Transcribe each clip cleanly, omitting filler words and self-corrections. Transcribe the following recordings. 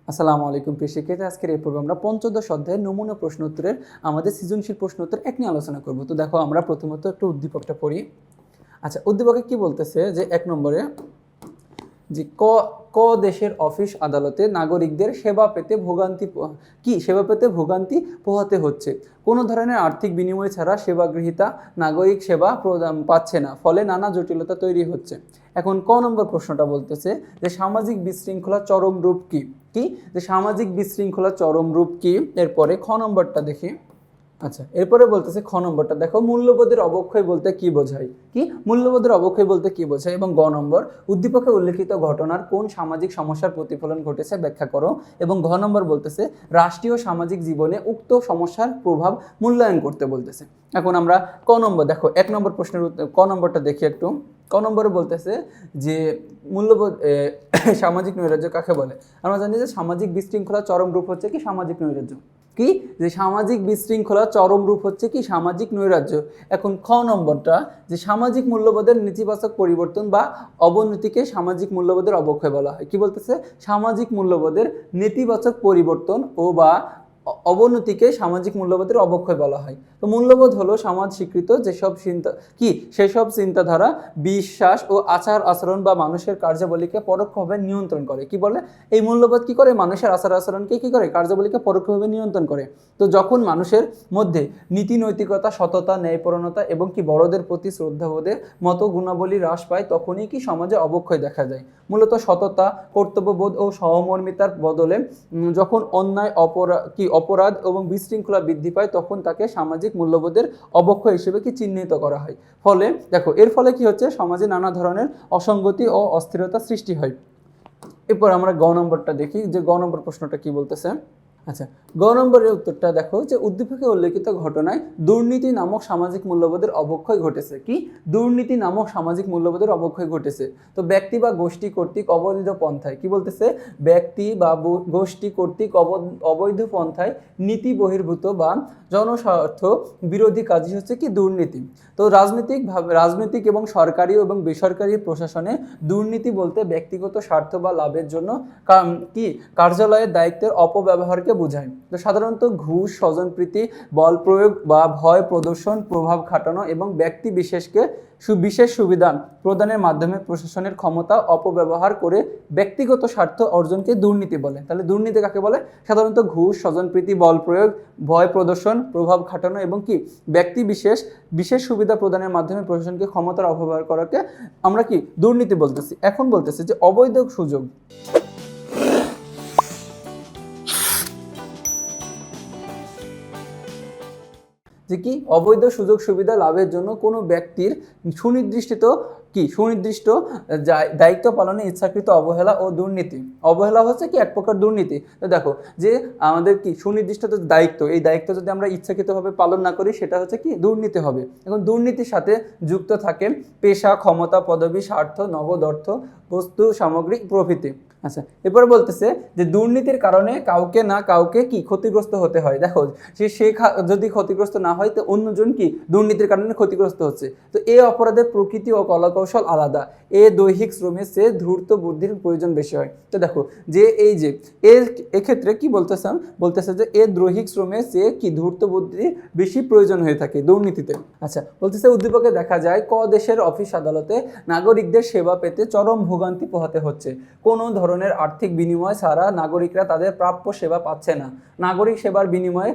আসসালামু আলাইকুম প্রিয় শিক্ষার্থী, আজকের এই পর্বে আমরা পঞ্চদশ অধ্যায়ের নমুনা প্রশ্ন উত্তরের আমাদের সৃজনশীল প্রশ্ন উত্তর এক নিয়ে আলোচনা করব। তো দেখো, আমরা প্রথমত একটু উদ্দীপকটা পড়ি। আচ্ছা, উদ্দীপকে কি বলতেছে যে 1 নম্বরে যে ক ক দেশের অফিস আদালতে নাগরিকদের সেবা পেতে ভোগান্তি পোহাতে হচ্ছে। কোনো ধরনের আর্থিক বিনিময় ছাড়া সেবাগ্রহীতা নাগরিক সেবা প্রদান পাচ্ছে না, ফলে নানা জটিলতা তৈরি হচ্ছে। এখন ক নম্বর প্রশ্নটা বলতেছে যে সামাজিক বিশৃঙ্খলা চরম রূপ কি? যে সামাজিক বিশৃঙ্খলা চরম রূপ কি? এরপরে খ নম্বরটা দেখি। আচ্ছা, এরপরে বলতেছে খ নম্বরটা দেখো, মূল্যবোধের অবক্ষয় বলতে কি বোঝায়? মূল্যবোধের অবক্ষয় বলতে কি বোঝায়? এবং গ নম্বর, উদ্দীপকে উল্লেখিত ঘটনার কোন সামাজিক সমস্যার প্রতিফলন ঘটেছে ব্যাখ্যা করো। এবং ঘ নম্বর বলতেছে রাষ্ট্রীয় সামাজিক জীবনে উক্ত সমস্যার প্রভাব মূল্যায়ন করতে বলতেছে। এখন আমরা ক নম্বর দেখো, 1 নম্বর প্রশ্নের ক নম্বরটা দেখি একটু। ক নম্বরে বলতেছে যে মূল্যবোধ সামাজিক নৈরাজ্য কাকে বলে? আমরা জানি যে সামাজিক বিশৃঙ্খলা চরম রূপ হচ্ছে কি সামাজিক নৈরাজ্য। যে সামাজিক বিশৃঙ্খলা চরম রূপ হচ্ছে কি সামাজিক নৈরাজ্য। এখন খ নম্বরটা যে সামাজিক মূল্যবোধের নেতিবাচক পরিবর্তন বা অবনতিকে সামাজিক মূল্যবোধের অবক্ষয় বলা হয়। কি বলতেছে? সামাজিক মূল্যবোধের নেতিবাচক পরিবর্তন ও বা অবনতিকে সামাজিক মূল্যবোধের অবক্ষয় বলা হয়। তো মূল্যবোধ হলো সমাজ স্বীকৃত সেসব চিন্তাধারা, বিশ্বাস ও আচার আচরণ বা মানুষের কার্যাবলীকে পরোক্ষভাবে নিয়ন্ত্রণ করে। কি বলে? এই মূল্যবোধ কি করে? মানুষের আচার আচরণকে কি করে? কার্যাবলীকে পরোক্ষভাবে নিয়ন্ত্রণ করে। তো যখন মানুষের মধ্যে নীতি নৈতিকতা, সততা, ন্যায়পরায়ণতা এবং বড়দের প্রতি শ্রদ্ধাবোধের মতো গুণাবলী হ্রাস পায়, তখনই কি সমাজে অবক্ষয় দেখা যায়। মূলত সততা, কর্তব্যবোধ ও সহমর্মিতার বদলে যখন অন্যায়, অপরাধ এবং বিশৃঙ্খলা বৃদ্ধি পায়, তখন তাকে সামাজিক মূল্যবোধের অবক্ষয় হিসেবে চিহ্নিত করা হয়। ফলে দেখো, এর ফলে কি হচ্ছে? সমাজে নানা ধরনের অসঙ্গতি ও অস্থিরতা সৃষ্টি হয়। এরপর আমরা গ নম্বরটা দেখি, যে গ নম্বর প্রশ্নটা কি বলতেছে। আচ্ছা, গ নম্বরের উত্তরটা দেখো, যে উদ্দীপকে উল্লেখিত ঘটনায় দুর্নীতি নামক সামাজিক মূল্যবোধের অবক্ষয় ঘটেছে। দুর্নীতি নামক সামাজিক মূল্যবোধের অবক্ষয় ঘটেছে। তো ব্যক্তি বা গোষ্ঠী কর্তৃক অবৈধ পন্থায়, কি বলতেছে? ব্যক্তি বা গোষ্ঠী কর্তৃক অবৈধ পন্থায় নীতি বহির্ভূত বা জনস্বার্থ বিরোধী কাজই হচ্ছে কি দুর্নীতি। তো রাজনৈতিক এবং সরকারি এবং বেসরকারি প্রশাসনে দুর্নীতি বলতে ব্যক্তিগত স্বার্থ বা লাভের জন্য কার্যালয়ের দায়িত্বের অপব্যবহারকে বোঝায়। তো সাধারণত ঘুষ, স্বজনপ্রীতি, বল প্রয়োগ বা ভয় প্রদর্শন, প্রভাব খাটানো এবং ব্যক্তি বিশেষকে বিশেষ সুবিধা প্রদানের মাধ্যমে প্রশাসনের ক্ষমতা অপব্যবহার করে ব্যক্তিগত স্বার্থ অর্জনকে দুর্নীতি বলে। তাহলে দুর্নীতি কাকে বলে? সাধারণত ঘুষ, স্বজনপ্রীতি, বল প্রয়োগ, ভয় প্রদর্শন, প্রভাব খাটানো এবং ব্যক্তি বিশেষ সুবিধা প্রদানের মাধ্যমে প্রশাসনকে ক্ষমতার অপব্যবহার করাকে আমরা দুর্নীতি বলতেছি। এখন বলতেছে যে অবৈধ সুযোগ। যে অবৈধ সুযোগ সুবিধা লাভের জন্য কোনো ব্যক্তির সুনির্দিষ্ট দায়িত্ব পালনে ইচ্ছাকৃত অবহেলা ও দুর্নীতি। অবহেলা হচ্ছে এক প্রকার দুর্নীতি। তো দেখো, যে আমাদের সুনির্দিষ্ট দায়িত্ব, এই দায়িত্ব যদি আমরা ইচ্ছাকৃতভাবে পালন না করি, সেটা হচ্ছে দুর্নীতি হবে। এখন দুর্নীতির সাথে যুক্ত থাকে পেশা, ক্ষমতা, পদবি, স্বার্থ, নগদ অর্থ, বস্তু, সামগ্রী প্রভৃতি। আচ্ছা, এরপরে বলতেছে যে দুর্নীতির কারণে কাউকে না কাউকে ক্ষতিগ্রস্ত হতে হয়। দেখো, সে যদি ক্ষতিগ্রস্ত না হয়, তো অন্যজন দুর্নীতির কারণে ক্ষতিগ্রস্ত হচ্ছে। তো এই অপরাধের প্রকৃতি ও কলাকৌশল আলাদা। দৈহিক শ্রমের চেয়ে ধূর্ত বুদ্ধির প্রয়োজন বেশি হয়। তো দেখো, যে এক্ষেত্রে কি বলতেছে যে দৈহিক শ্রমের চেয়ে ধূর্ত বুদ্ধির বেশি প্রয়োজন হয়ে থাকে দুর্নীতিতে। আচ্ছা, বলতেছে উদ্দীপকে দেখা যায় ক দেশের অফিস আদালতে নাগরিকদের সেবা পেতে চরম ভোগান্তি পোহাতে হচ্ছে। কোনো ধরনের আর্থিক বিনিময় ছাড়া নাগরিকরা তাদের প্রাপ্য সেবা পাচ্ছে না। নাগরিক সেবার বিনিময়ে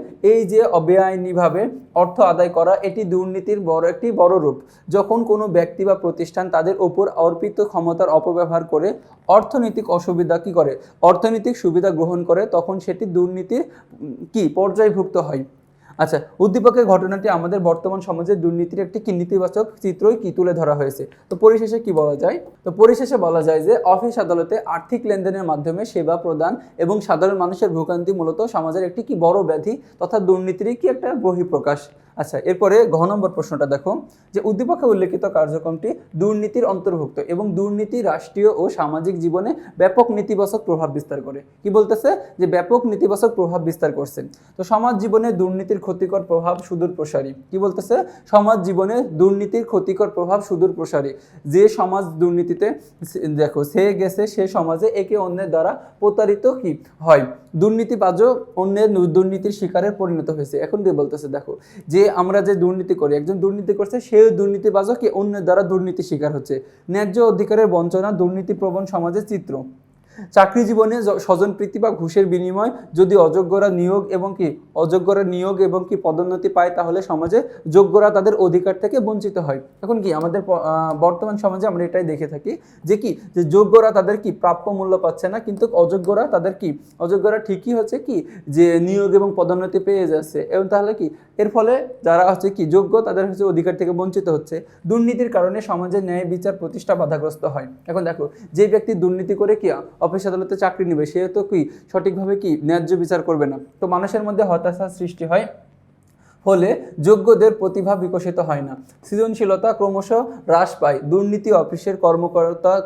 বেআইনিভাবে অর্থ আদায় করা, এটি দুর্নীতির একটি বড় রূপ। যখন কোনো ব্যক্তি বা প্রতিষ্ঠান তাদের উপর অর্পিত ক্ষমতার অপব্যবহার করে অর্থনৈতিক সুবিধা গ্রহণ করে, তখন সেটি দুর্নীতির পর্যায়ভুক্ত হয়। আচ্ছা, উদ্দীপকের ঘটনাটি আমাদের বর্তমান সমাজের দুর্নীতির একটি নেতিবাচক চিত্রই তুলে ধরা হয়েছে। তো পরিশেষে কি বলা যায়? বলা যায় যে অফিস আদালতে আর্থিক লেনদেনের মাধ্যমে সেবা প্রদান এবং সাধারণ মানুষের ভোগান্তি মূলত সমাজের একটি বড় ব্যাধি তথা দুর্নীতিরই একটা বহিঃপ্রকাশ। আচ্ছা, এরপরে ঘ নম্বর প্রশ্নটা দেখো যে উদ্দীপকে উল্লেখিত কার্যক্রমটি দুর্নীতির অন্তর্ভুক্ত এবং দুর্নীতি রাষ্ট্রীয় ও সামাজিক জীবনে ব্যাপক নেতিবাচক প্রভাব বিস্তার করে। কি বলতেছে যে ব্যাপক নেতিবাচক প্রভাব বিস্তার করছে। তো সমাজ জীবনে দুর্নীতির ক্ষতিকর প্রভাব সুদূর প্রসারী। কি বলতেছে সমাজ জীবনে দুর্নীতির ক্ষতিকর প্রভাব সুদূর প্রসারী। যে সমাজ দুর্নীতিতে দেখো সে গেছে সে সমাজে একে অন্যের দ্বারা প্রতারিত কি হয়, দুর্নীতিবাজও অন্যের দুর্নীতির শিকারে পরিণত হয়েছে। এখন কি বলতেছে দেখো যে আমরা যে দুর্নীতি করি, একজন দুর্নীতি করছে সে দুর্নীতিবাজও কি অন্যের দ্বারা দুর্নীতির শিকার হচ্ছে। ন্যায্য অধিকারের বঞ্চনা দুর্নীতিপ্রবণ সমাজের চিত্র। চাকরি জীবনে স্বজনপ্রীতি বা ঘুষের বিনিময় যদি অযোগ্যরা নিয়োগ এবং কি পদোন্নতি পায় তাহলে সমাজে যোগ্যরা তাদের অধিকার থেকে বঞ্চিত হয়। এখন কি আমাদের বর্তমান সমাজে আমরা এটাই দেখে থাকি যে যোগ্যরা তাদের কি প্রাপ্য মূল্য পাচ্ছে না, কিন্তু অযোগ্যরা ঠিকই হচ্ছে কি যে নিয়োগ এবং পদোন্নতি পেয়ে যাচ্ছে, এবং তাহলে কি এর ফলে যারা হচ্ছে কি যোগ্য তাদের হচ্ছে অধিকার থেকে বঞ্চিত হচ্ছে। দুর্নীতির কারণে সমাজে ন্যায় বিচার প্রতিষ্ঠা বাধাগ্রস্ত হয়। এখন দেখো যে ব্যক্তি দুর্নীতি করে কি অফিস আদালতে চাকরি নেবে সে তো কি সঠিকভাবে কি ন্যায্য বিচার করবে না, তো মানুষের মধ্যে হতাশার সৃষ্টি হয়, ফলে যোগ্যদের প্রতিভা বিকশিত হয় না, সৃজনশীলতা ক্রমশ হ্রাস পায়। দুর্নীতি অফিসের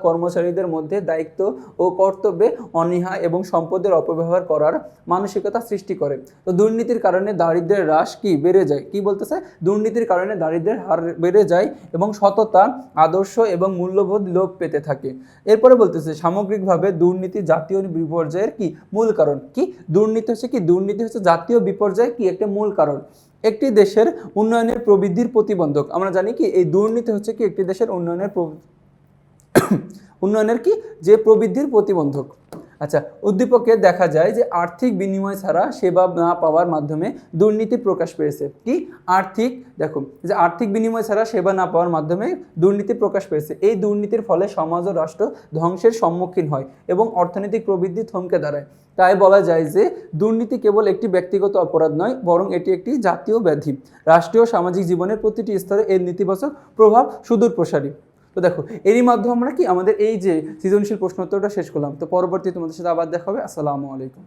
কর্মচারীদের মধ্যে দায়িত্ব ও কর্তব্যে অনীহা এবং সম্পদের অপব্যবহার করার মানসিকতা সৃষ্টি করে। তো দুর্নীতির কারণে দারিদ্র্যের হ্রাস কি বেড়ে যায়। কি বলতেছে দুর্নীতির কারণে দারিদ্র্যের হার বেড়ে যায় এবং সততা আদর্শ এবং মূল্যবোধ লোপ পেতে থাকে। এরপরে বলতেছে সামগ্রিকভাবে দুর্নীতি জাতীয় বিপর্যয়ের কি মূল কারণ। দুর্নীতি হচ্ছে জাতীয় বিপর্যয়ের কি একটা মূল কারণ, একটি দেশের উন্নয়নের প্রবৃদ্ধির প্রতিবন্ধক। আমরা জানি কি এই দুর্নীতি হচ্ছে কি একটি দেশের উন্নয়নের কি যে প্রবৃদ্ধির প্রতিবন্ধক। আচ্ছা, উদ্দীপকে দেখা যায় যে আর্থিক বিনিময় ছাড়া সেবা না পাওয়ার মাধ্যমে দুর্নীতি প্রকাশ পেয়েছে। আর্থিক বিনিময় ছাড়া সেবা না পাওয়ার মাধ্যমে দুর্নীতি প্রকাশ পেয়েছে। এই দুর্নীতির ফলে সমাজ ও রাষ্ট্র ধ্বংসের সম্মুখীন হয় এবং অর্থনৈতিক প্রবৃদ্ধি থমকে দাঁড়ায়। তাই বলা যায় যে দুর্নীতি কেবল একটি ব্যক্তিগত অপরাধ নয়, বরং এটি একটি জাতীয় ব্যাধি। রাষ্ট্রীয় সামাজিক জীবনের প্রতিটি স্তরে এর নেতিবাচক প্রভাব সুদূর প্রসারী। তো দেখো এরই মাধ্যমে আমরা কি আমাদের এই যে সৃজনশীল প্রশ্নোত্তরটা শেষ করলাম। তো পরবর্তী তোমাদের সাথে আবার দেখা হবে। আসসালামু আলাইকুম।